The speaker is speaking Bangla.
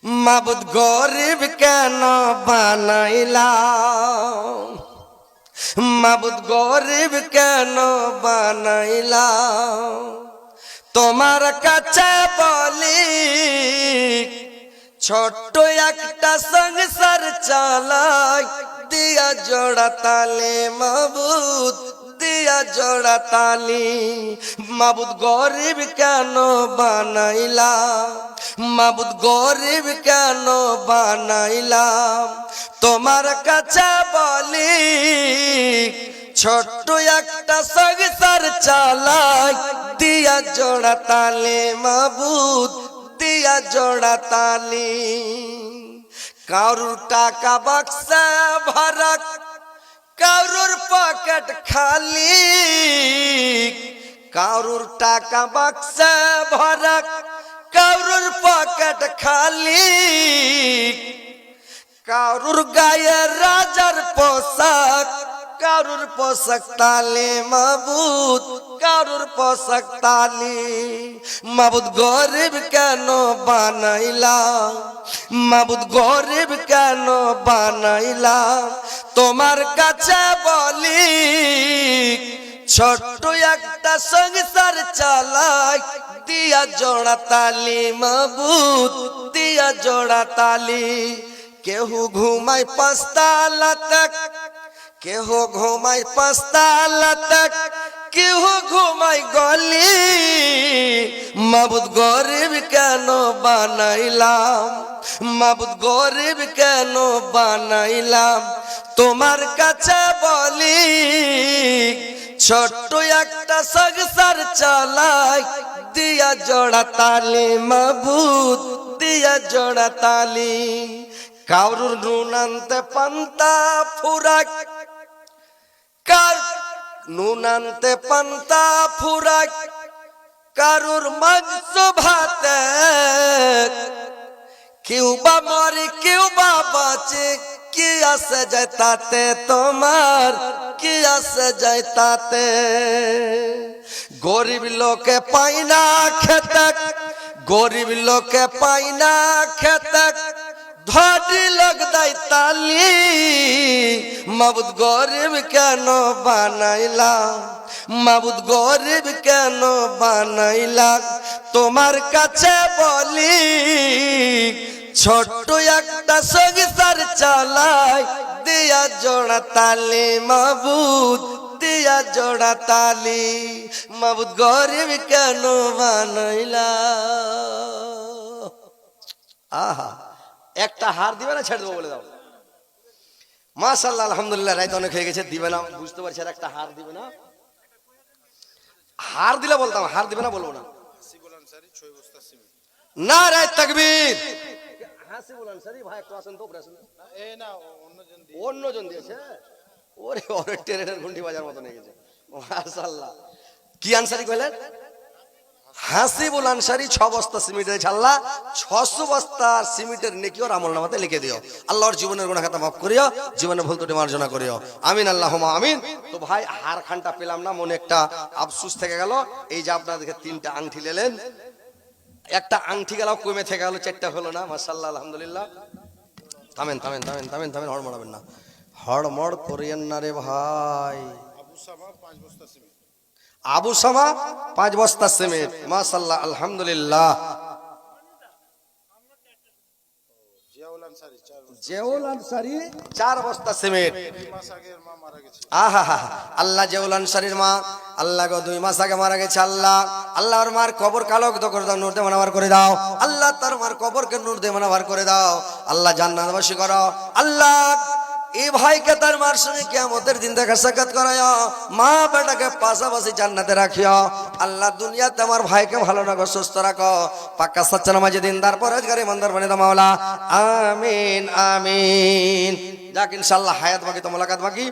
মাবুদ গরিব কেন বানাইলাম, মাবুদ গরিব কেন বানাইলাম, তোমার কাছে বলি ছোট্ট একটা সংসার চালাই দিয়া জোড়া তালে মাবুদ দিয়া জোড়া তালি। মাবুদ গরিব কেন বানাইলাম, মাবুদ গরিব কেন বানাইলাম, তোমার কাছে বলি ছোট্ট একটা সংসার চালাই দিয়া জোড়া তালে মাবুদ দিয়া জোড়া তালি। কারুর টাকা বাক্সে ভরা কারুর পকেট খালি, কারুর টাকা বাক্সে ভরা কারুর পকেট খালি, কারুর গায়ে রাজার পোশাক কারুর পোশাক তালে মাবুদ কারুর পোশাক তালি। মাবুদ গরিব কেন বানাইলাম, মাবুদ গরিব কেন বানাইলাম, তোমার কাছে বলি ছোট্ট একটা সংসার চালাই দিয়া জোড়া তালি মাবুদ দিয়া জোড়া তালি। কেহু ঘুমাই পাঁচতালাতে, কেহু ঘুমাই পাঁচতালাতে, কেহু ঘুমাই গলি, মাবুদ গরিব কেন বানাইলাম, মাবুদ গরিব কেন বানাইলাম, তোমার কাছে বলি ছোট্ট একটা সংসার চালাই দিয়া জোড়া তালি মাবুদ দিয়া জোড়া তালি। কারুর নুন আনতে পান্তা ফুরাক, নুন আনতে পান্তা ফুরাক, কারুর মাংস ভাতে, কেউ বা মরে কেউ বা বাঁচে, কি আসে যায় তাতে তোমার কি আসে যায় তাতে। গরিব লোকে পাই না খেতে, গরিব লোকে পাই না খেতে, ধনী লোক দেয় তালি। মাবুদ গরিব কেন বানাইলাম, মাবুদ গরিব কেন বানাইলাম, তোমার কাছে বলি ছোট্ট একটা সংসার চালাই দিয়া জোড়া তালি মাবুদ দিয়া জোড়া তালি। মাবুদ গরিব কেন বানাইলাম। আহা, একটা হার দিবে না ছেড়ে দেবো বলে দাও। মাশাআল্লাহ আলহামদুলিল্লাহ, রাইত অনেক হয়ে গেছে, দিবে না বুঝতে পারছি। আর একটা হার দিবে না, হার দিলে বলতাম, হার দিবে না বলবো না। নারায়ে তাকবীর। হাসিবুল আনসারী ভাই একটু আসেন তো, উপরে আসেন। এই না অন্যজন দিয়েছে, ওরে ওরে ট্রেনের ঘন্টি বাজার মতো হয়ে গেছে। মাশাআল্লাহ, কি আনসারী কইলেন? হাসিবুল আনসারী 6 বস্তা সিমেন্ট দিয়েছে আল্লাহ। 600 বস্তা সিমেন্টের নেকি ওর আমলনামাতে লিখে দিও। আল্লাহর জীবনের গুনাহ খাতা মাফ করিও, জীবনের ভুল ত্রুটি মার্জনা করিও, আমিন আল্লাহুম্মা আমিন। তো ভাই হার খানটা পেলাম না, মনে একটা আফসোস থেকে গেল। এই যে আপনাদেরকে 3টা আংটি নিলেন, একটা আংটি গেল কমে থেকে গেল, 4টা হলো না। মাশাআল্লাহ আলহামদুলিল্লাহ। থামেন থামেন থামেন থামেন থামেন, হড়মড়াবেন না, হড়মড় করিয়েন না রে ভাই। আবু সামা 5 বস্তা সিমেন্ট, মাশাআল্লাহ আলহামদুলিল্লাহ। জেউল আনসারী 4 বস্তা সিমেন্ট। আহা হা, আল্লাহ জেউল আনসারীর মা আল্লাহ গো 2 মাস আগে মারা গেছে। আল্লাহ আল্লাহর মার কবর কালো করে দাও, নূর দিয়ে মানবার করে দাও। আল্লাহ তার মার কবরকে নূর দিয়ে মানবার করে দাও। আল্লাহ জান্নাতবাসী করো। আল্লাহ এই ভাইকে তার মার সঙ্গে কিয়ামতের দিন দেখা সাক্ষাৎ করায়, মা বেটাকে পাশাপাশি জান্নাতে রাখিও। আল্লাহ দুনিয়াতে আমার ভাইকে ভালো রাখো, সুস্থ রাখো, পাক্কা সচ্চা নামাজি দিনদার পরেজগার ইমানদার বানিয়ে দাও মাওলা, আমিন আমিন। যাক ইনশাআল্লাহ হায়াত বাকি তো মোলাকাত বাকি।